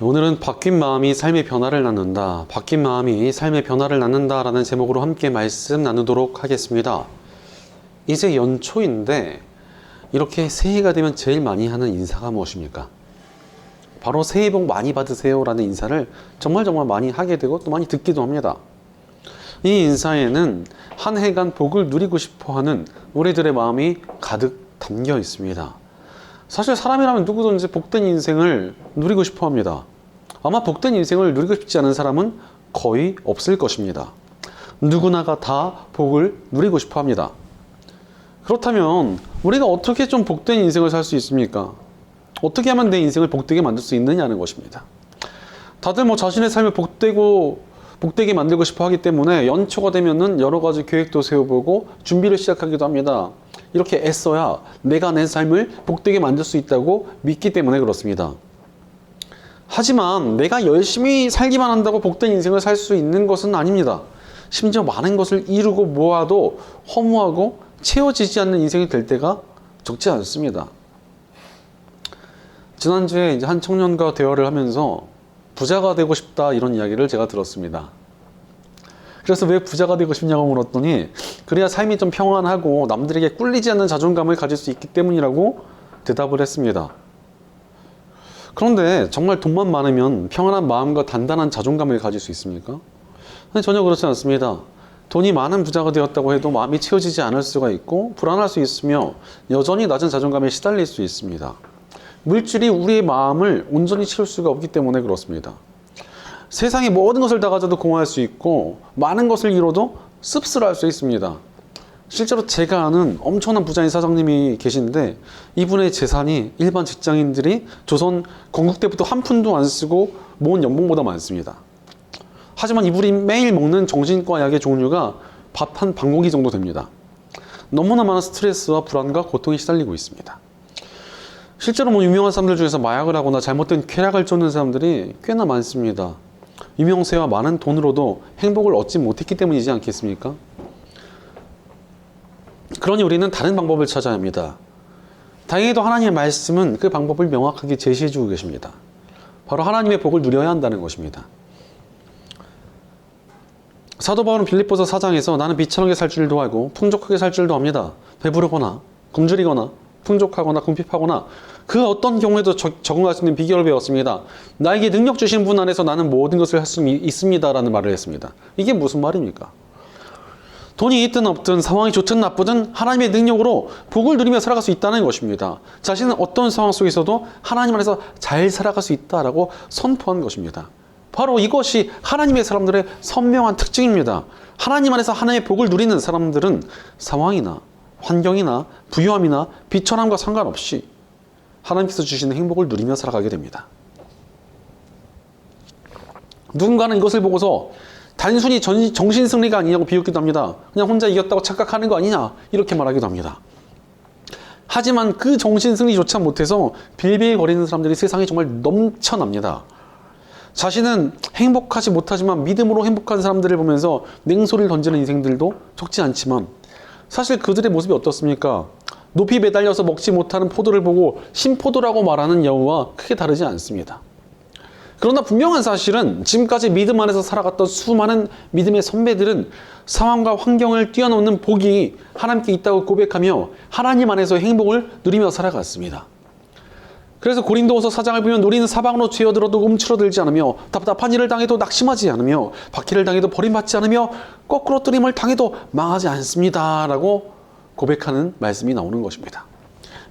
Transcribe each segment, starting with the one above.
오늘은 바뀐 마음이 삶의 변화를 낳는다. 바뀐 마음이 삶의 변화를 낳는다 라는 제목으로 함께 말씀 나누도록 하겠습니다. 이제 연초인데 이렇게 새해가 되면 제일 많이 하는 인사가 무엇입니까? 바로 새해 복 많이 받으세요 라는 인사를 정말 많이 하게 되고 또 많이 듣기도 합니다. 이 인사에는 한 해간 복을 누리고 싶어하는 우리들의 마음이 가득 담겨 있습니다. 사실 사람이라면 누구든지 복된 인생을 누리고 싶어 합니다. 아마 복된 인생을 누리고 싶지 않은 사람은 거의 없을 것입니다. 누구나가 다 복을 누리고 싶어 합니다. 그렇다면 우리가 어떻게 좀 복된 인생을 살 수 있습니까? 어떻게 하면 내 인생을 복되게 만들 수 있느냐는 것입니다. 다들 자신의 삶을 복되게 만들고 싶어 하기 때문에 연초가 되면은 여러 가지 계획도 세워보고 준비를 시작하기도 합니다. 이렇게 애써야 내가 내 삶을 복되게 만들 수 있다고 믿기 때문에 그렇습니다. 하지만 내가 열심히 살기만 한다고 복된 인생을 살 수 있는 것은 아닙니다. 심지어 많은 것을 이루고 모아도 허무하고 채워지지 않는 인생이 될 때가 적지 않습니다. 지난주에 한 청년과 대화를 하면서 부자가 되고 싶다 이런 이야기를 제가 들었습니다. 그래서 왜 부자가 되고 싶냐고 물었더니 그래야 삶이 좀 평안하고 남들에게 꿀리지 않는 자존감을 가질 수 있기 때문이라고 대답을 했습니다. 그런데 정말 돈만 많으면 평안한 마음과 단단한 자존감을 가질 수 있습니까? 전혀 그렇지 않습니다. 돈이 많은 부자가 되었다고 해도 마음이 채워지지 않을 수가 있고 불안할 수 있으며 여전히 낮은 자존감에 시달릴 수 있습니다. 물질이 우리의 마음을 온전히 채울 수가 없기 때문에 그렇습니다. 세상의 모든 것을 다 가져도 공허할 수 있고 많은 것을 이뤄도 씁쓸할 수 있습니다. 실제로 제가 아는 엄청난 부자인 사장님이 계신데 이분의 재산이 일반 직장인들이 조선 건국 때부터 한 푼도 안 쓰고 모은 연봉보다 많습니다. 하지만 이분이 매일 먹는 정신과 약의 종류가 밥 한 방공기 정도 됩니다. 너무나 많은 스트레스와 불안과 고통에 시달리고 있습니다. 실제로 유명한 사람들 중에서 마약을 하거나 잘못된 쾌락을 쫓는 사람들이 꽤나 많습니다. 유명세와 많은 돈으로도 행복을 얻지 못했기 때문이지 않겠습니까? 그러니 우리는 다른 방법을 찾아야 합니다. 다행히도 하나님의 말씀은 그 방법을 명확하게 제시해 주고 계십니다. 바로 하나님의 복을 누려야 한다는 것입니다. 사도 바울은 빌립보서 4장에서 나는 비천하게 살 줄도 알고 풍족하게 살 줄도 압니다. 배부르거나 굶주리거나 풍족하거나 궁핍하거나 그 어떤 경우에도 적응할 수 있는 비결을 배웠습니다. 나에게 능력 주신 분 안에서 나는 모든 것을 할 수 있습니다 라는 말을 했습니다. 이게 무슨 말입니까? 돈이 있든 없든 상황이 좋든 나쁘든 하나님의 능력으로 복을 누리며 살아갈 수 있다는 것입니다. 자신은 어떤 상황 속에서도 하나님 안에서 잘 살아갈 수 있다라고 선포한 것입니다. 바로 이것이 하나님의 사람들의 선명한 특징입니다. 하나님 안에서 하나님의 복을 누리는 사람들은 상황이나 환경이나 부유함이나 비천함과 상관없이 하나님께서 주시는 행복을 누리며 살아가게 됩니다. 누군가는 이것을 보고서 단순히 정신승리가 아니냐고 비웃기도 합니다. 그냥 혼자 이겼다고 착각하는 거 아니냐 이렇게 말하기도 합니다. 하지만 그 정신승리조차 못해서 빌빌거리는 사람들이 세상에 정말 넘쳐납니다. 자신은 행복하지 못하지만 믿음으로 행복한 사람들을 보면서 냉소리를 던지는 인생들도 적지 않지만 사실 그들의 모습이 어떻습니까? 높이 매달려서 먹지 못하는 포도를 보고 신포도라고 말하는 여우와 크게 다르지 않습니다. 그러나 분명한 사실은 지금까지 믿음 안에서 살아갔던 수많은 믿음의 선배들은 상황과 환경을 뛰어넘는 복이 하나님께 있다고 고백하며 하나님 안에서 행복을 누리며 살아갔습니다. 그래서 고린도후서 4장을 보면 우리는 사방으로 죄어들어도 움츠러들지 않으며 답답한 일을 당해도 낙심하지 않으며 박해를 당해도 버림받지 않으며 거꾸로 뜨림을 당해도 망하지 않습니다 라고 고백하는 말씀이 나오는 것입니다.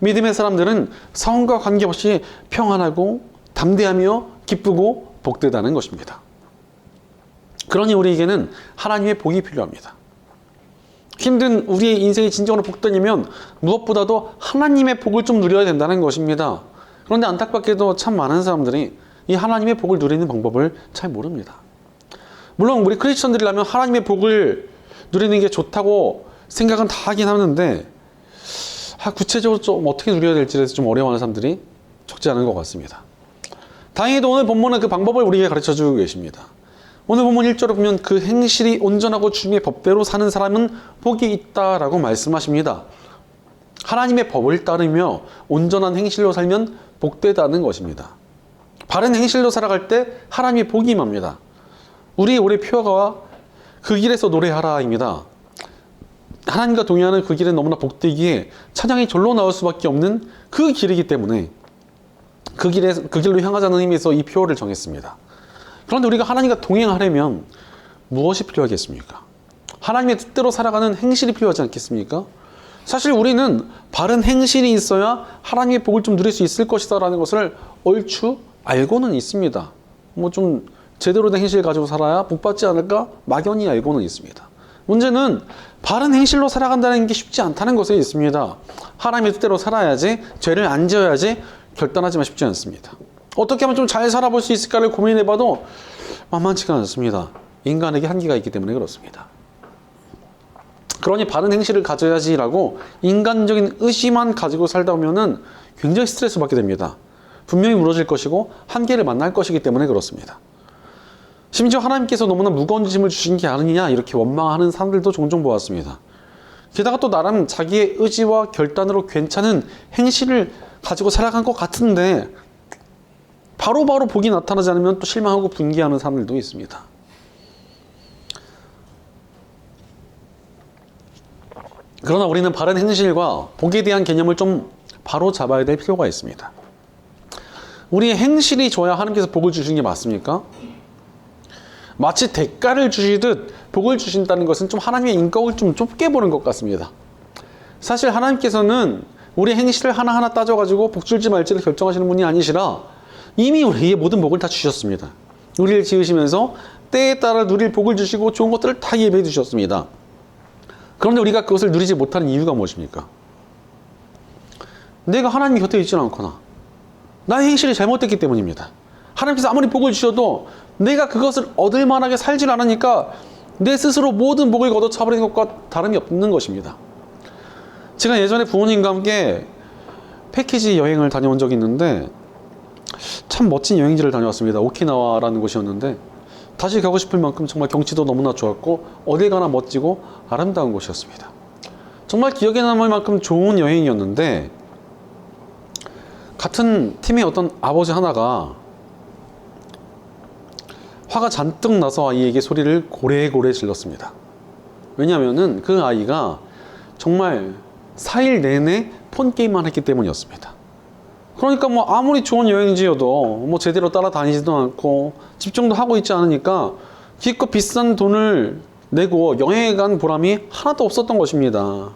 믿음의 사람들은 상황과 관계없이 평안하고 담대하며 기쁘고 복되다는 것입니다. 그러니 우리에게는 하나님의 복이 필요합니다. 힘든 우리의 인생이 진정으로 복되려면 무엇보다도 하나님의 복을 좀 누려야 된다는 것입니다. 그런데 안타깝게도 참 많은 사람들이 이 하나님의 복을 누리는 방법을 잘 모릅니다. 물론 우리 크리스천들이라면 하나님의 복을 누리는 게 좋다고 생각은 다 하긴 하는데 구체적으로 좀 어떻게 누려야 될지에 좀 어려워하는 사람들이 적지 않은 것 같습니다. 다행히도 오늘 본문은 그 방법을 우리에게 가르쳐주고 계십니다. 오늘 본문 1절을 보면 그 행실이 온전하고 주님의 법대로 사는 사람은 복이 있다라고 말씀하십니다. 하나님의 법을 따르며 온전한 행실로 살면 복되다는 것입니다. 바른 행실로 살아갈 때 하나님의 복이 임합니다. 우리의 올해 표어가 그 길에서 노래하라입니다. 하나님과 동행하는 그 길은 너무나 복되기에 찬양이 절로 나올 수밖에 없는 그 길이기 때문에 그 길로 향하자는 의미에서 이 표어를 정했습니다. 그런데 우리가 하나님과 동행하려면 무엇이 필요하겠습니까? 하나님의 뜻대로 살아가는 행실이 필요하지 않겠습니까? 사실 우리는 바른 행실이 있어야 하나님의 복을 좀 누릴 수 있을 것이다 라는 것을 얼추 알고는 있습니다. 뭐 좀 제대로 된 행실 가지고 살아야 복 받지 않을까? 막연히 알고는 있습니다. 문제는 바른 행실로 살아간다는 게 쉽지 않다는 것에 있습니다. 하나님의 뜻대로 살아야지, 죄를 안 지어야지 결단하지만 쉽지 않습니다. 어떻게 하면 좀 잘 살아볼 수 있을까를 고민해봐도 만만치가 않습니다. 인간에게 한계가 있기 때문에 그렇습니다. 그러니 바른 행실을 가져야지라고 인간적인 의지만 가지고 살다 보면은 굉장히 스트레스 받게 됩니다. 분명히 무너질 것이고 한계를 만날 것이기 때문에 그렇습니다. 심지어 하나님께서 너무나 무거운 짐을 주신 게 아니냐 이렇게 원망하는 사람들도 종종 보았습니다. 게다가 또 나름 자기의 의지와 결단으로 괜찮은 행실을 가지고 살아간 것 같은데 바로바로 복이 나타나지 않으면 또 실망하고 분개하는 사람들도 있습니다. 그러나 우리는 바른 행실과 복에 대한 개념을 좀 바로 잡아야 될 필요가 있습니다. 우리의 행실이 좋아야 하나님께서 복을 주시는 게 맞습니까? 마치 대가를 주시듯 복을 주신다는 것은 좀 하나님의 인격을 좀 좁게 보는 것 같습니다. 사실 하나님께서는 우리 행실을 하나하나 따져가지고 복 줄지 말지를 결정하시는 분이 아니시라 이미 우리의 모든 복을 다 주셨습니다. 우리를 지으시면서 때에 따라 누릴 복을 주시고 좋은 것들을 다 예배해 주셨습니다. 그런데 우리가 그것을 누리지 못하는 이유가 무엇입니까? 내가 하나님 곁에 있지는 않거나 나의 행실이 잘못됐기 때문입니다. 하나님께서 아무리 복을 주셔도 내가 그것을 얻을 만하게 살질 않으니까 내 스스로 모든 복을 걷어차버리는 것과 다름이 없는 것입니다. 제가 예전에 부모님과 함께 패키지 여행을 다녀온 적이 있는데 참 멋진 여행지를 다녀왔습니다. 오키나와라는 곳이었는데 다시 가고 싶을 만큼 정말 경치도 너무나 좋았고 어딜 가나 멋지고 아름다운 곳이었습니다. 정말 기억에 남을 만큼 좋은 여행이었는데 같은 팀의 어떤 아버지 하나가 화가 잔뜩 나서 아이에게 소리를 고래고래 질렀습니다. 왜냐하면 그 아이가 정말 4일 내내 폰게임만 했기 때문이었습니다. 그러니까 뭐 아무리 좋은 여행지여도 뭐 제대로 따라다니지도 않고 집중도 하고 있지 않으니까 기껏 비싼 돈을 내고 여행에 간 보람이 하나도 없었던 것입니다.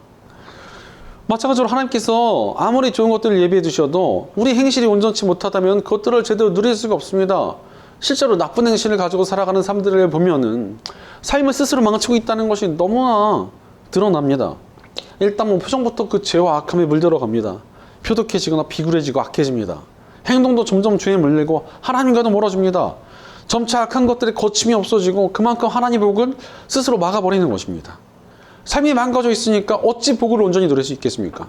마찬가지로 하나님께서 아무리 좋은 것들을 예비해 주셔도 우리 행실이 온전치 못하다면 그것들을 제대로 누릴 수가 없습니다. 실제로 나쁜 행실을 가지고 살아가는 사람들을 보면은 삶을 스스로 망치고 있다는 것이 너무나 드러납니다. 일단 뭐 표정부터 그 죄와 악함에 물들어갑니다. 표독해지거나 비굴해지고 악해집니다. 행동도 점점 죄에 물리고 하나님과도 멀어집니다. 점차 악한 것들의 거침이 없어지고 그만큼 하나님의 복은 스스로 막아버리는 것입니다. 삶이 망가져 있으니까 어찌 복을 온전히 누릴 수 있겠습니까?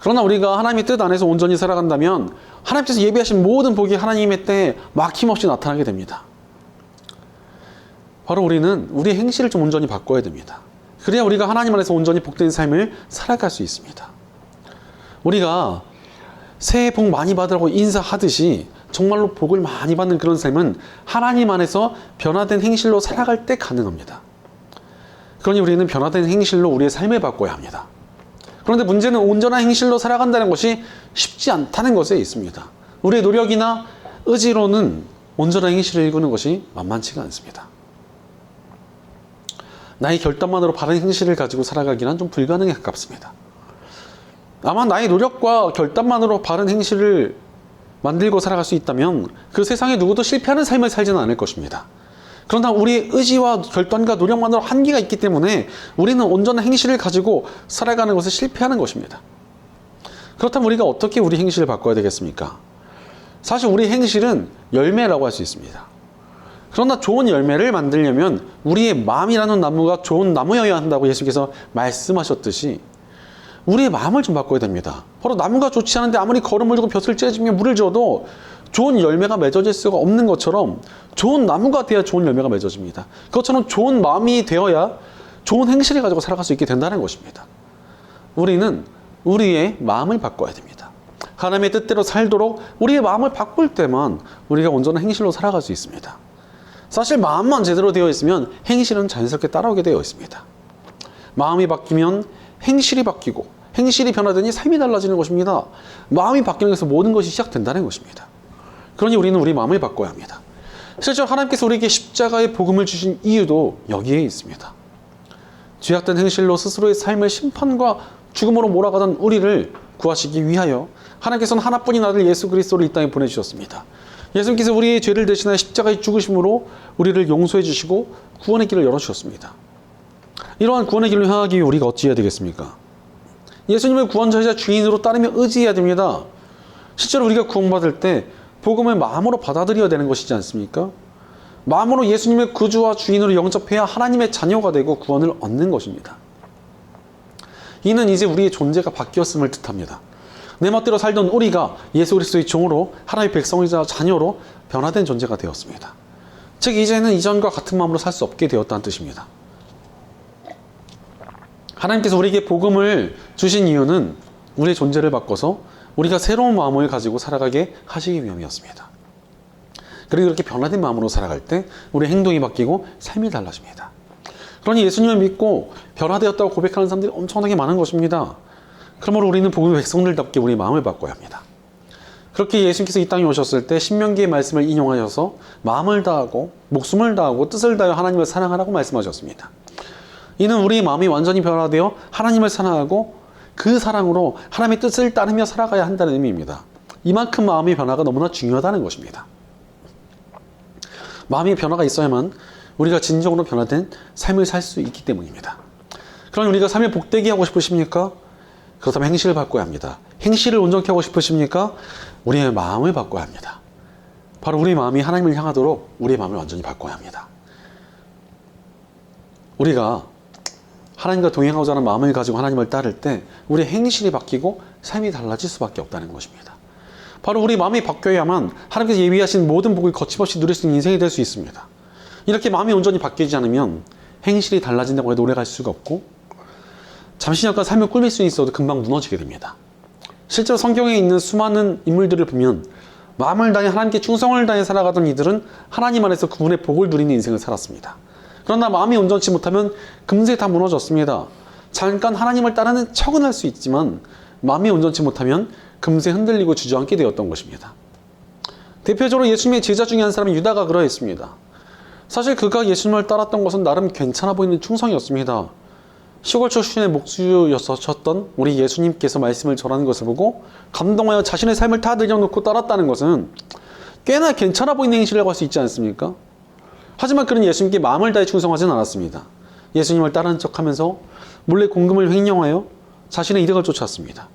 그러나 우리가 하나님의 뜻 안에서 온전히 살아간다면 하나님께서 예비하신 모든 복이 하나님의 때에 막힘없이 나타나게 됩니다. 바로 우리는 우리의 행실을 좀 온전히 바꿔야 됩니다. 그래야 우리가 하나님 안에서 온전히 복된 삶을 살아갈 수 있습니다. 우리가 새해 복 많이 받으라고 인사하듯이 정말로 복을 많이 받는 그런 삶은 하나님 안에서 변화된 행실로 살아갈 때 가능합니다. 그러니 우리는 변화된 행실로 우리의 삶을 바꿔야 합니다. 그런데 문제는 온전한 행실로 살아간다는 것이 쉽지 않다는 것에 있습니다. 우리의 노력이나 의지로는 온전한 행실을 이루는 것이 만만치가 않습니다. 나의 결단만으로 바른 행실을 가지고 살아가기는 좀 불가능에 가깝습니다. 아마 나의 노력과 결단만으로 바른 행실을 만들고 살아갈 수 있다면 그 세상에 누구도 실패하는 삶을 살지는 않을 것입니다. 그러나 우리의 의지와 결단과 노력만으로 한계가 있기 때문에 우리는 온전한 행실을 가지고 살아가는 것에 실패하는 것입니다. 그렇다면 우리가 어떻게 우리 행실을 바꿔야 되겠습니까? 사실 우리 행실은 열매라고 할 수 있습니다. 그러나 좋은 열매를 만들려면 우리의 마음이라는 나무가 좋은 나무여야 한다고 예수께서 말씀하셨듯이 우리의 마음을 좀 바꿔야 됩니다. 바로 나무가 좋지 않은데 아무리 거름을 주고 벼슬 째지며 물을 줘도 좋은 열매가 맺어질 수가 없는 것처럼 좋은 나무가 되어야 좋은 열매가 맺어집니다. 그것처럼 좋은 마음이 되어야 좋은 행실을 가지고 살아갈 수 있게 된다는 것입니다. 우리는 우리의 마음을 바꿔야 됩니다. 하나님의 뜻대로 살도록 우리의 마음을 바꿀 때만 우리가 온전한 행실로 살아갈 수 있습니다. 사실 마음만 제대로 되어 있으면 행실은 자연스럽게 따라오게 되어 있습니다. 마음이 바뀌면 행실이 바뀌고 행실이 변화되니 삶이 달라지는 것입니다. 마음이 바뀌는 것에서 모든 것이 시작된다는 것입니다. 그러니 우리는 우리 마음을 바꿔야 합니다. 실제로 하나님께서 우리에게 십자가의 복음을 주신 이유도 여기에 있습니다. 죄악된 행실로 스스로의 삶을 심판과 죽음으로 몰아가던 우리를 구하시기 위하여 하나님께서는 하나뿐인 아들 예수 그리스도를 이 땅에 보내주셨습니다. 예수님께서 우리의 죄를 대신하여 십자가의 죽으심으로 우리를 용서해 주시고 구원의 길을 열어주셨습니다. 이러한 구원의 길로 향하기 위해 우리가 어찌해야 되겠습니까? 예수님을 구원자이자 주인으로 따르며 의지해야 됩니다. 실제로 우리가 구원받을 때 복음을 마음으로 받아들여야 되는 것이지 않습니까? 마음으로 예수님의 구주와 주인으로 영접해야 하나님의 자녀가 되고 구원을 얻는 것입니다. 이는 이제 우리의 존재가 바뀌었음을 뜻합니다. 내 멋대로 살던 우리가 예수 그리스도의 종으로 하나님의 백성이자 자녀로 변화된 존재가 되었습니다. 즉 이제는 이전과 같은 마음으로 살 수 없게 되었다는 뜻입니다. 하나님께서 우리에게 복음을 주신 이유는 우리의 존재를 바꿔서 우리가 새로운 마음을 가지고 살아가게 하시기 위함이었습니다. 그리고 이렇게 변화된 마음으로 살아갈 때 우리의 행동이 바뀌고 삶이 달라집니다. 그러니 예수님을 믿고 변화되었다고 고백하는 사람들이 엄청나게 많은 것입니다. 그러므로 우리는 복음의 백성들답게 우리의 마음을 바꿔야 합니다. 그렇게 예수님께서 이 땅에 오셨을 때 신명기의 말씀을 인용하셔서 마음을 다하고 목숨을 다하고 뜻을 다하여 하나님을 사랑하라고 말씀하셨습니다. 이는 우리의 마음이 완전히 변화되어 하나님을 사랑하고 그 사랑으로 하나님의 뜻을 따르며 살아가야 한다는 의미입니다. 이만큼 마음의 변화가 너무나 중요하다는 것입니다. 마음의 변화가 있어야만 우리가 진정으로 변화된 삶을 살 수 있기 때문입니다. 그럼 우리가 삶을 복되게 하고 싶으십니까? 그렇다면 행실을 바꿔야 합니다. 행실을 온전케 하고 싶으십니까? 우리의 마음을 바꿔야 합니다. 바로 우리 마음이 하나님을 향하도록 우리의 마음을 완전히 바꿔야 합니다. 우리가 하나님과 동행하고자 하는 마음을 가지고 하나님을 따를 때 우리의 행실이 바뀌고 삶이 달라질 수밖에 없다는 것입니다. 바로 우리 마음이 바뀌어야만 하나님께서 예비하신 모든 복을 거침없이 누릴 수 있는 인생이 될 수 있습니다. 이렇게 마음이 온전히 바뀌지 않으면 행실이 달라진다고 해도 오래갈 수가 없고 잠시 잠깐 삶을 꾸밀 수 있어도 금방 무너지게 됩니다. 실제로 성경에 있는 수많은 인물들을 보면 마음을 다해 하나님께 충성을 다해 살아가던 이들은 하나님 안에서 그분의 복을 누리는 인생을 살았습니다. 그러나 마음이 온전치 못하면 금세 다 무너졌습니다. 잠깐 하나님을 따르는 척은 할 수 있지만 마음이 온전치 못하면 금세 흔들리고 주저앉게 되었던 것입니다. 대표적으로 예수님의 제자 중에 한 사람이 유다가 그러했습니다. 사실 그가 예수님을 따랐던 것은 나름 괜찮아 보이는 충성이었습니다. 시골 출신의 목수였었던 우리 예수님께서 말씀을 전하는 것을 보고 감동하여 자신의 삶을 다 내려놓고 따랐다는 것은 꽤나 괜찮아 보이는 행실이라고 할 수 있지 않습니까? 하지만 그는 예수님께 마음을 다해 충성하지는 않았습니다. 예수님을 따르는 척하면서 몰래 공금을 횡령하여 자신의 이득을 쫓았습니다.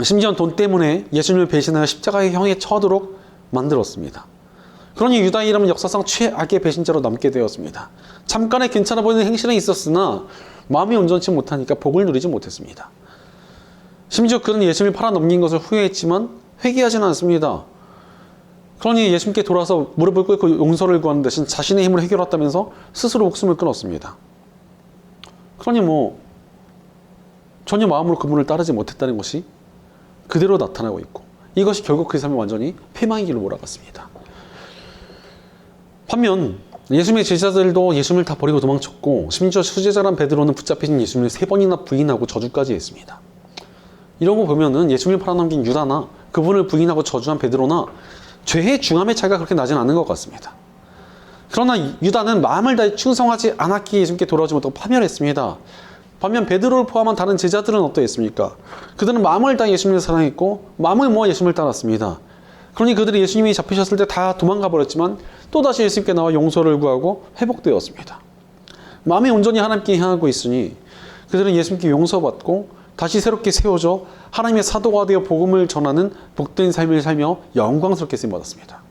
심지어 돈 때문에 예수님을 배신하여 십자가의 형에 처하도록 만들었습니다. 그러니 유다의 이름은 역사상 최악의 배신자로 남게 되었습니다. 잠깐의 괜찮아 보이는 행실은 있었으나 마음이 온전치 못하니까 복을 누리지 못했습니다. 심지어 그는 예수님을 팔아넘긴 것을 후회했지만 회개하지는 않습니다. 그러니 예수님께 돌아서 무릎을 꿇고 용서를 구하는 대신 자신의 힘으로 해결했다면서 스스로 목숨을 끊었습니다. 그러니 전혀 마음으로 그분을 따르지 못했다는 것이 그대로 나타나고 있고 이것이 결국 그 삶이 완전히 패망의 길로 몰아갔습니다. 반면 예수님의 제자들도 예수님을 다 버리고 도망쳤고 심지어 수제자란 베드로는 붙잡히신 예수님을 3번이나 부인하고 저주까지 했습니다. 이런 거 보면은 예수님을 팔아넘긴 유다나 그분을 부인하고 저주한 베드로나 죄의 중함의 차이가 그렇게 나진 않은 것 같습니다. 그러나 유다는 마음을 다해 충성하지 않았기에 예수님께 돌아오지 못하고 파멸했습니다. 반면 베드로를 포함한 다른 제자들은 어떠했습니까? 그들은 마음을 다해 예수님을 사랑했고 마음을 모아 예수님을 따랐습니다. 그러니 그들이 예수님이 잡히셨을 때 다 도망가 버렸지만 또다시 예수님께 나와 용서를 구하고 회복되었습니다. 마음이 온전히 하나님께 향하고 있으니 그들은 예수님께 용서받고 다시 새롭게 세워져 하나님의 사도가 되어 복음을 전하는 복된 삶을 살며 영광스럽게 쓰임받았습니다.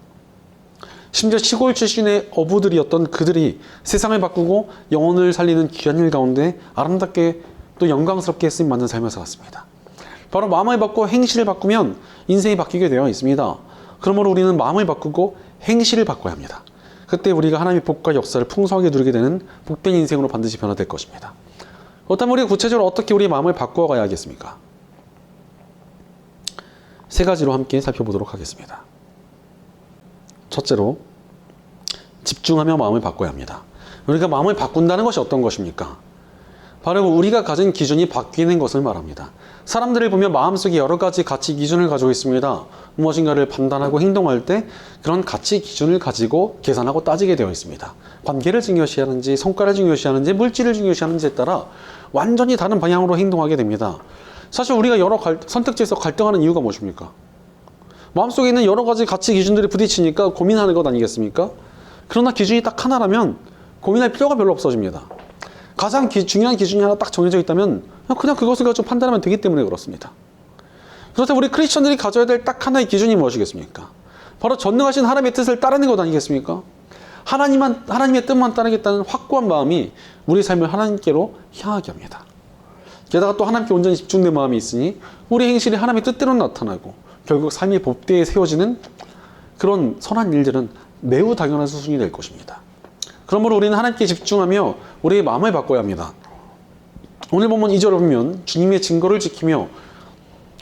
심지어 시골 출신의 어부들이었던 그들이 세상을 바꾸고 영혼을 살리는 귀한 일 가운데 아름답게 또 영광스럽게 쓰임받는 삶을 살았습니다. 바로 마음을 바꾸고 행실을 바꾸면 인생이 바뀌게 되어 있습니다. 그러므로 우리는 마음을 바꾸고 행실을 바꿔야 합니다. 그때 우리가 하나님의 복과 역사를 풍성하게 누리게 되는 복된 인생으로 반드시 변화될 것입니다. 그렇다면 우리가 구체적으로 어떻게 우리의 마음을 바꾸어 가야 하겠습니까? 세 가지로 함께 살펴보도록 하겠습니다. 첫째로, 집중하며 마음을 바꿔야 합니다. 우리가 마음을 바꾼다는 것이 어떤 것입니까? 바로 우리가 가진 기준이 바뀌는 것을 말합니다. 사람들을 보면 마음속에 여러 가지 가치 기준을 가지고 있습니다. 무엇인가를 판단하고 행동할 때 그런 가치 기준을 가지고 계산하고 따지게 되어 있습니다. 관계를 중요시하는지, 성과를 중요시하는지, 물질을 중요시하는지에 따라 완전히 다른 방향으로 행동하게 됩니다. 사실 우리가 여러 선택지에서 갈등하는 이유가 무엇입니까? 마음속에 있는 여러 가지 가치 기준들이 부딪히니까 고민하는 것 아니겠습니까? 그러나 기준이 딱 하나라면 고민할 필요가 별로 없어집니다. 가장 중요한 기준이 하나 딱 정해져 있다면 그냥 그것을 가지고 판단하면 되기 때문에 그렇습니다. 그렇다면 우리 크리스천들이 가져야 될 딱 하나의 기준이 무엇이겠습니까? 바로 전능하신 하나님의 뜻을 따르는 것 아니겠습니까? 하나님의 뜻만 따르겠다는 확고한 마음이 우리 삶을 하나님께로 향하게 합니다. 게다가 또 하나님께 온전히 집중된 마음이 있으니 우리 행실이 하나님의 뜻대로 나타나고 결국 삶이 법대에 세워지는 그런 선한 일들은 매우 당연한 수순이 될 것입니다. 그러므로 우리는 하나님께 집중하며 우리의 마음을 바꿔야 합니다. 오늘 본문 2절을 보면 주님의 증거를 지키며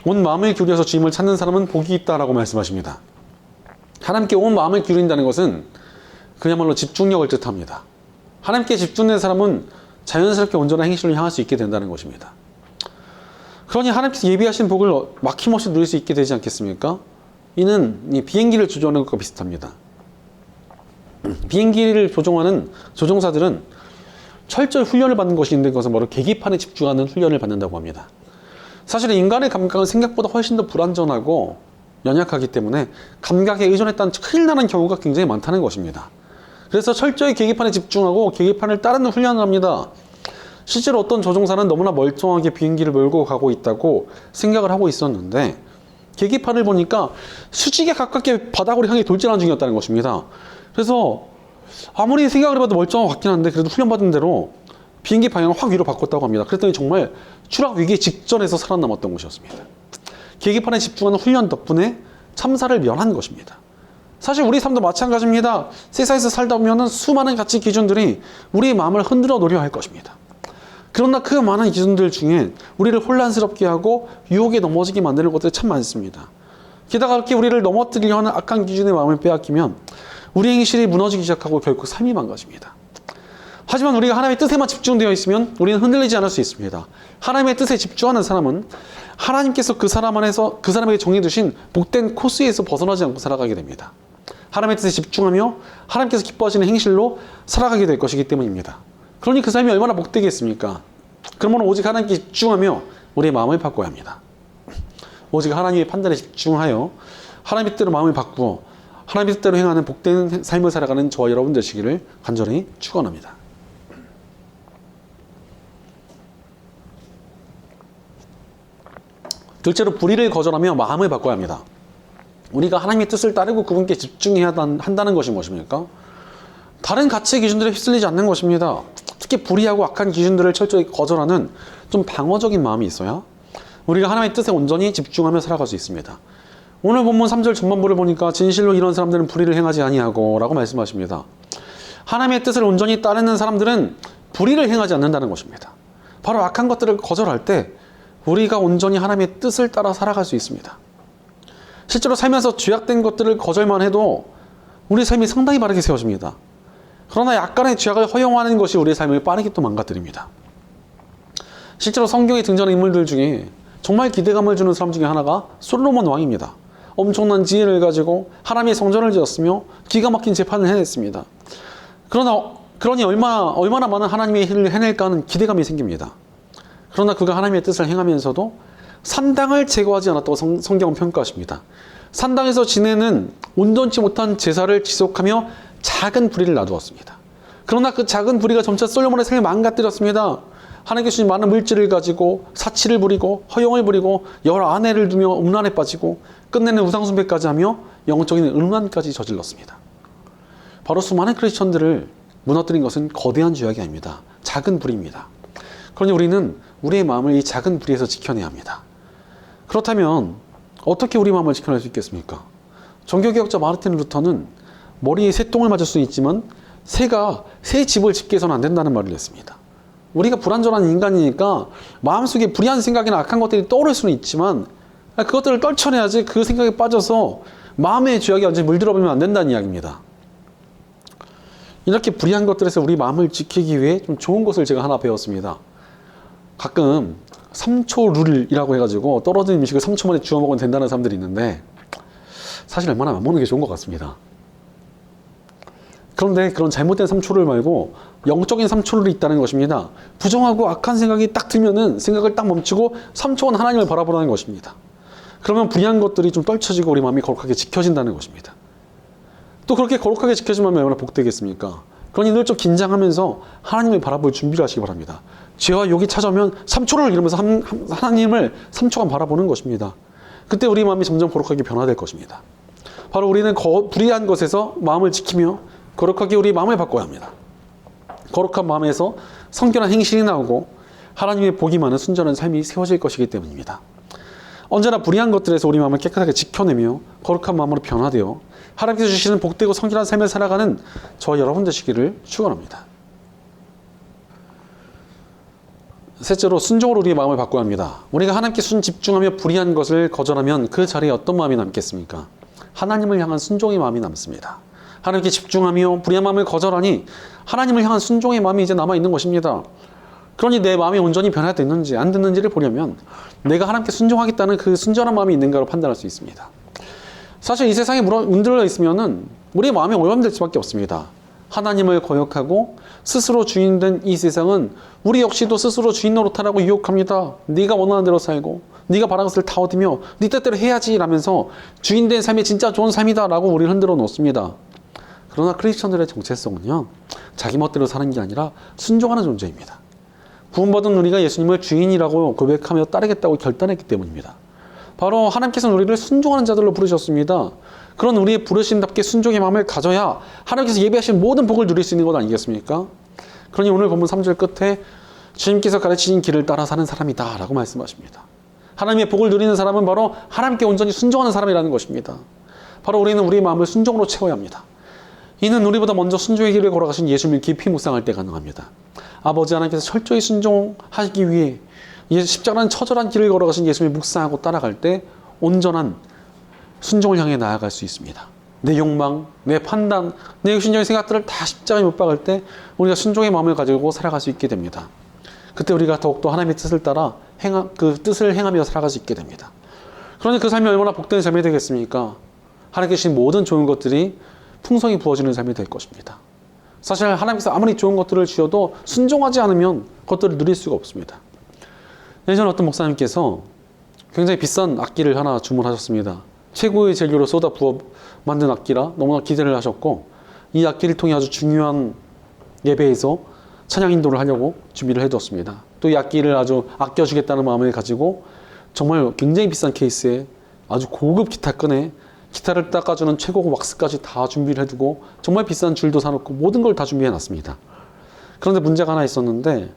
온 마음을 기울여서 주님을 찾는 사람은 복이 있다라고 말씀하십니다. 하나님께 온 마음을 기울인다는 것은 그야말로 집중력을 뜻합니다. 하나님께 집중된 사람은 자연스럽게 온전한 행실을 향할 수 있게 된다는 것입니다. 그러니 하나님께서 예비하신 복을 막힘없이 누릴 수 있게 되지 않겠습니까? 이는 이 비행기를 조종하는 것과 비슷합니다. 비행기를 조종하는 조종사들은 철저히 훈련을 받는 것이 있는데 그것은 바로 계기판에 집중하는 훈련을 받는다고 합니다. 사실 인간의 감각은 생각보다 훨씬 더 불완전하고 연약하기 때문에 감각에 의존했다는 큰일 나는 경우가 굉장히 많다는 것입니다. 그래서 철저히 계기판에 집중하고 계기판을 따르는 훈련을 합니다. 실제로 어떤 조종사는 너무나 멀쩡하게 비행기를 몰고 가고 있다고 생각을 하고 있었는데 계기판을 보니까 수직에 가깝게 바닥으로 향해 돌진하는 중이었다는 것입니다. 그래서 아무리 생각을 해봐도 멀쩡한 것 같긴 한데 그래도 훈련받은 대로 비행기 방향을 확 위로 바꿨다고 합니다. 그랬더니 정말 추락 위기 직전에서 살아남았던 것이었습니다. 계기판에 집중하는 훈련 덕분에 참사를 면한 것입니다. 사실 우리 삶도 마찬가지입니다. 세상에서 살다 보면 수많은 가치 기준들이 우리의 마음을 흔들어 놓으려 할 것입니다. 그러나 그 많은 기준들 중에 우리를 혼란스럽게 하고 유혹에 넘어지게 만드는 것들이 참 많습니다. 게다가 그렇게 우리를 넘어뜨리려 하는 악한 기준의 마음을 빼앗기면 우리 행실이 무너지기 시작하고 결국 삶이 망가집니다. 하지만 우리가 하나님의 뜻에만 집중되어 있으면 우리는 흔들리지 않을 수 있습니다. 하나님의 뜻에 집중하는 사람은 하나님께서 그 사람 안에서 그 사람에게 정해두신 복된 코스에서 벗어나지 않고 살아가게 됩니다. 하나님의 뜻에 집중하며 하나님께서 기뻐하시는 행실로 살아가게 될 것이기 때문입니다. 그러니 그 삶이 얼마나 복되겠습니까? 그러므로 오직 하나님께 집중하며 우리의 마음을 바꿔야 합니다. 오직 하나님의 판단에 집중하여 하나님의 뜻대로 마음을 바꾸어 하나님의 뜻대로 행하는 복된 삶을 살아가는 저와 여러분 되시기를 간절히 축원합니다. 둘째로 불의를 거절하며 마음을 바꿔야 합니다. 우리가 하나님의 뜻을 따르고 그분께 집중해야 한다는 것이 무엇입니까? 다른 가치의 기준들에 휩쓸리지 않는 것입니다. 특히 불의하고 악한 기준들을 철저히 거절하는 좀 방어적인 마음이 있어야 우리가 하나님의 뜻에 온전히 집중하며 살아갈 수 있습니다. 오늘 본문 3절 전반부를 보니까 진실로 이런 사람들은 불의를 행하지 아니하고 라고 말씀하십니다. 하나님의 뜻을 온전히 따르는 사람들은 불의를 행하지 않는다는 것입니다. 바로 악한 것들을 거절할 때 우리가 온전히 하나님의 뜻을 따라 살아갈 수 있습니다. 실제로 살면서 죄악된 것들을 거절만 해도 우리 삶이 상당히 바르게 세워집니다. 그러나 약간의 죄악을 허용하는 것이 우리의 삶을 빠르게 또 망가뜨립니다. 실제로 성경에 등장하는 인물들 중에 정말 기대감을 주는 사람 중에 하나가 솔로몬 왕입니다. 엄청난 지혜를 가지고 하나님의 성전을 지었으며 기가 막힌 재판을 해냈습니다. 그러니 얼마나 많은 하나님의 일을 해낼까 하는 기대감이 생깁니다. 그러나 그가 하나님의 뜻을 행하면서도 산당을 제거하지 않았다고 성경은 평가하십니다. 산당에서 지내는 온전치 못한 제사를 지속하며 작은 불의를 놔두었습니다. 그러나 그 작은 불의가 점차 솔로몬의 삶을 망가뜨렸습니다. 하나님께서 주신 많은 물질을 가지고 사치를 부리고 허용을 부리고 여러 아내를 두며 음란에 빠지고 끝내는 우상숭배까지 하며 영적인 음란까지 저질렀습니다. 바로 수많은 크리스천들을 무너뜨린 것은 거대한 죄악이 아닙니다. 작은 불의입니다. 그러니 우리는 우리의 마음을 이 작은 불의에서 지켜내야 합니다. 그렇다면 어떻게 우리 마음을 지켜낼 수 있겠습니까? 종교개혁자 마르틴 루터는 머리에 새똥을 맞을 수는 있지만 새가 새 집을 짓게 해서는 안 된다는 말을 했습니다. 우리가 불완전한 인간이니까 마음속에 불의한 생각이나 악한 것들이 떠오를 수는 있지만 그것들을 떨쳐내야지 그 생각에 빠져서 마음의 죄악에 완전히 물들어버리면 안 된다는 이야기입니다. 이렇게 불의한 것들에서 우리 마음을 지키기 위해 좀 좋은 것을 제가 하나 배웠습니다. 가끔 3초 룰이라고 해가지고 떨어진 음식을 3초 만에 주워 먹으면 된다는 사람들이 있는데 사실 웬만하면 안 먹는 게 좋은 것 같습니다. 그런데 그런 잘못된 3초를 말고 영적인 3초를 있다는 것입니다. 부정하고 악한 생각이 딱 들면은 생각을 딱 멈추고 3초간 하나님을 바라보라는 것입니다. 그러면 불의한 것들이 좀 떨쳐지고 우리 마음이 거룩하게 지켜진다는 것입니다. 또 그렇게 거룩하게 지켜지면 얼마나 복되겠습니까? 그러니 늘 좀 긴장하면서 하나님을 바라볼 준비를 하시기 바랍니다. 죄와 욕이 찾아오면 3초를 이러면서 하나님을 3초간 바라보는 것입니다. 그때 우리 마음이 점점 거룩하게 변화될 것입니다. 바로 우리는 불의한 것에서 마음을 지키며 거룩하게 우리 마음을 바꿔야 합니다. 거룩한 마음에서 성결한 행실이 나오고 하나님의 복이 많은 순전한 삶이 세워질 것이기 때문입니다. 언제나 불의한 것들에서 우리 마음을 깨끗하게 지켜내며 거룩한 마음으로 변화되어 하나님께서 주시는 복되고 성결한 삶을 살아가는 저와 여러분 되시기를 축원합니다. 셋째로 순종으로 우리의 마음을 바꿔야 합니다. 우리가 하나님께 집중하며 불의한 것을 거절하면 그 자리에 어떤 마음이 남겠습니까? 하나님을 향한 순종의 마음이 남습니다. 하나님께 집중하며 불의한 마음을 거절하니 하나님을 향한 순종의 마음이 이제 남아있는 것입니다. 그러니 내 마음이 온전히 변화됐는지 안 됐는지를 보려면 내가 하나님께 순종하겠다는 그 순전한 마음이 있는가로 판단할 수 있습니다. 사실 이 세상에 문들러 있으면은 우리의 마음이 오염될 수밖에 없습니다. 하나님을 거역하고 스스로 주인된 이 세상은 우리 역시도 스스로 주인 노릇하라고 유혹합니다. 네가 원하는 대로 살고 네가 바라는 것을 다 얻으며 네 뜻대로 해야지 라면서 주인된 삶이 진짜 좋은 삶이다 라고 우리를 흔들어 놓습니다. 그러나 크리스천들의 정체성은요, 자기 멋대로 사는 게 아니라 순종하는 존재입니다. 구원받은 우리가 예수님을 주인이라고 고백하며 따르겠다고 결단했기 때문입니다. 바로 하나님께서는 우리를 순종하는 자들로 부르셨습니다. 그런 우리의 부르심답게 순종의 마음을 가져야 하나님께서 예비하신 모든 복을 누릴 수 있는 것 아니겠습니까? 그러니 오늘 본문 3절 끝에 주님께서 가르치신 길을 따라 사는 사람이다 라고 말씀하십니다. 하나님의 복을 누리는 사람은 바로 하나님께 온전히 순종하는 사람이라는 것입니다. 바로 우리는 우리의 마음을 순종으로 채워야 합니다. 이는 우리보다 먼저 순종의 길을 걸어가신 예수님을 깊이 묵상할 때 가능합니다. 아버지 하나님께서 철저히 순종하기 위해 십자가는 처절한 길을 걸어가신 예수님을 묵상하고 따라갈 때 온전한 순종을 향해 나아갈 수 있습니다. 내 욕망, 내 판단, 내 육신적인 생각들을 다 십자가에 못 박을 때 우리가 순종의 마음을 가지고 살아갈 수 있게 됩니다. 그때 우리가 더욱더 하나님의 뜻을 따라 그 뜻을 행하며 살아갈 수 있게 됩니다. 그러니 그 삶이 얼마나 복된 삶이 되겠습니까? 하나님께 주신 모든 좋은 것들이 풍성히 부어지는 삶이 될 것입니다. 사실 하나님께서 아무리 좋은 것들을 주셔도 순종하지 않으면 그것들을 누릴 수가 없습니다. 예전에 어떤 목사님께서 굉장히 비싼 악기를 하나 주문하셨습니다. 최고의 재료로 쏟아 부어 만든 악기라 너무나 기대를 하셨고, 이 악기를 통해 아주 중요한 예배에서 찬양 인도를 하려고 준비를 해두었습니다. 또 이 악기를 아주 아껴주겠다는 마음을 가지고 정말 굉장히 비싼 케이스에 아주 고급 기타끈에 기타를 닦아주는 최고급 왁스까지 다 준비를 해두고 정말 비싼 줄도 사놓고 모든 걸 다 준비해놨습니다. 그런데 문제가 하나 있었는데,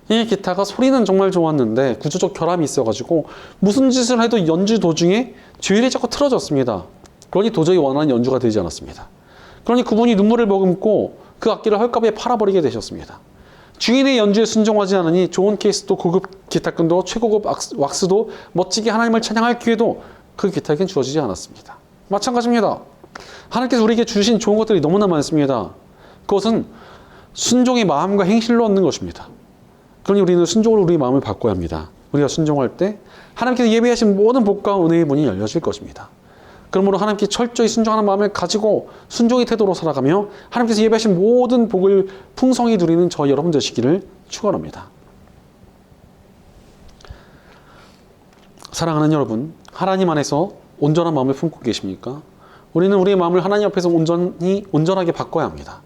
이 기타가 소리는 정말 좋았는데 구조적 결함이 있어가지고 무슨 짓을 해도 연주 도중에 주일이 자꾸 틀어졌습니다. 그러니 도저히 원하는 연주가 되지 않았습니다. 그러니 그분이 눈물을 머금고 그 악기를 헐값에 팔아버리게 되셨습니다. 주인의 연주에 순종하지 않으니 좋은 케이스도 고급 기타끈도 최고급 왁스도 멋지게 하나님을 찬양할 기회도 그 기타에겐 주어지지 않았습니다. 마찬가지입니다. 하나님께서 우리에게 주신 좋은 것들이 너무나 많습니다. 그것은 순종의 마음과 행실로 얻는 것입니다. 그러니 우리는 순종으로 우리의 마음을 바꿔야 합니다. 우리가 순종할 때 하나님께서 예비하신 모든 복과 은혜의 문이 열려질 것입니다. 그러므로 하나님께 철저히 순종하는 마음을 가지고 순종의 태도로 살아가며 하나님께서 예비하신 모든 복을 풍성히 누리는 저 여러분 되시기를 축원합니다. 사랑하는 여러분, 하나님 안에서 온전한 마음을 품고 계십니까? 우리는 우리의 마음을 하나님 앞에서 온전하게 바꿔야 합니다.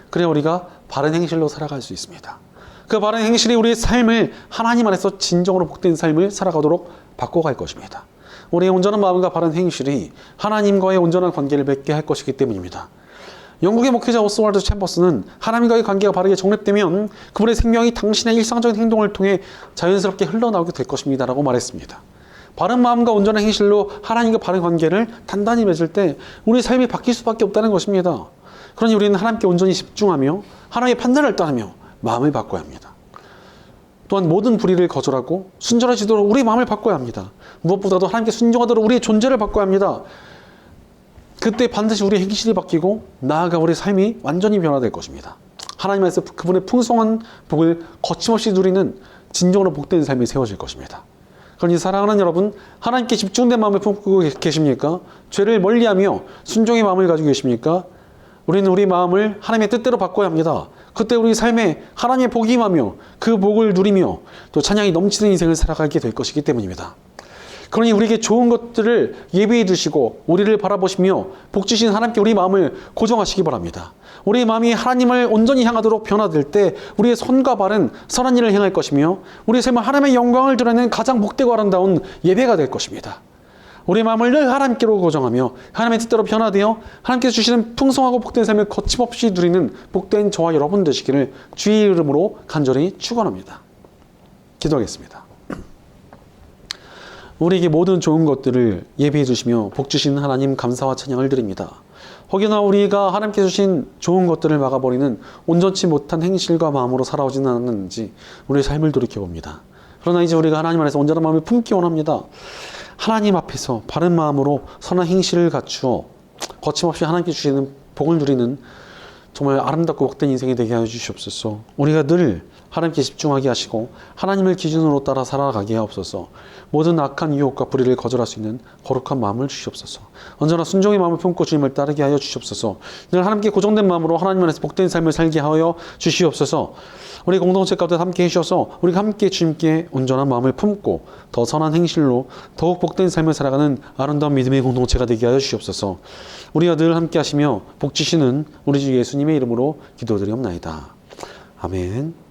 그래야 우리가 바른 행실로 살아갈 수 있습니다. 그 바른 행실이 우리의 삶을 하나님 안에서 진정으로 복된 삶을 살아가도록 바꿔갈 것입니다. 우리의 온전한 마음과 바른 행실이 하나님과의 온전한 관계를 맺게 할 것이기 때문입니다. 영국의 목회자 오스왈드 챔버스는 하나님과의 관계가 바르게 정립되면 그분의 생명이 당신의 일상적인 행동을 통해 자연스럽게 흘러나오게 될 것입니다 라고 말했습니다. 바른 마음과 온전한 행실로 하나님과 바른 관계를 단단히 맺을 때 우리 삶이 바뀔 수밖에 없다는 것입니다. 그러니 우리는 하나님께 온전히 집중하며 하나님의 판단을 따르며 마음을 바꿔야 합니다. 또한 모든 불의를 거절하고 순전해지도록 우리의 마음을 바꿔야 합니다. 무엇보다도 하나님께 순종하도록 우리의 존재를 바꿔야 합니다. 그때 반드시 우리의 행실이 바뀌고 나아가 우리의 삶이 완전히 변화될 것입니다. 하나님 안에서 그분의 풍성한 복을 거침없이 누리는 진정으로 복된 삶이 세워질 것입니다. 그러니 사랑하는 여러분, 하나님께 집중된 마음을 품고 계십니까? 죄를 멀리하며 순종의 마음을 가지고 계십니까? 우리는 우리 마음을 하나님의 뜻대로 바꿔야 합니다. 그때 우리 삶에 하나님의 복이 임하며 그 복을 누리며 또 찬양이 넘치는 인생을 살아가게 될 것이기 때문입니다. 그러니 우리에게 좋은 것들을 예비해 두시고 우리를 바라보시며 복 주신 하나님께 우리 마음을 고정하시기 바랍니다. 우리의 마음이 하나님을 온전히 향하도록 변화될 때 우리의 손과 발은 선한 일을 행할 것이며 우리의 삶은 하나님의 영광을 드러내는 가장 복되고 아름다운 예배가 될 것입니다. 우리의 마음을 늘 하나님께로 고정하며 하나님의 뜻대로 변화되어 하나님께서 주시는 풍성하고 복된 삶을 거침없이 누리는 복된 저와 여러분 되시기를 주의 이름으로 간절히 축원합니다. 기도하겠습니다. 우리에게 모든 좋은 것들을 예비해 주시며 복 주시는 하나님 감사와 찬양을 드립니다. 혹여나 우리가 하나님께 주신 좋은 것들을 막아버리는 온전치 못한 행실과 마음으로 살아오지는 않았는지 우리의 삶을 돌이켜봅니다. 그러나 이제 우리가 하나님 안에서 온전한 마음을 품기 원합니다. 하나님 앞에서 바른 마음으로 선한 행실을 갖추어 거침없이 하나님께 주시는 복을 누리는 정말 아름답고 복된 인생이 되게 하여 주시옵소서. 우리가 늘 하나님께 집중하게 하시고 하나님을 기준으로 따라 살아가게 하옵소서. 모든 악한 유혹과 불의를 거절할 수 있는 거룩한 마음을 주시옵소서. 언제나 순종의 마음을 품고 주님을 따르게 하여 주시옵소서. 늘 하나님께 고정된 마음으로 하나님 안에서 복된 삶을 살게 하여 주시옵소서. 우리 공동체 가운데 함께 해주셔서 우리가 함께 주님께 온전한 마음을 품고 더 선한 행실로 더욱 복된 삶을 살아가는 아름다운 믿음의 공동체가 되게 하여 주시옵소서. 우리가 늘 함께 하시며 복 주시는 우리 주 예수님의 이름으로 기도드리옵나이다. 아멘.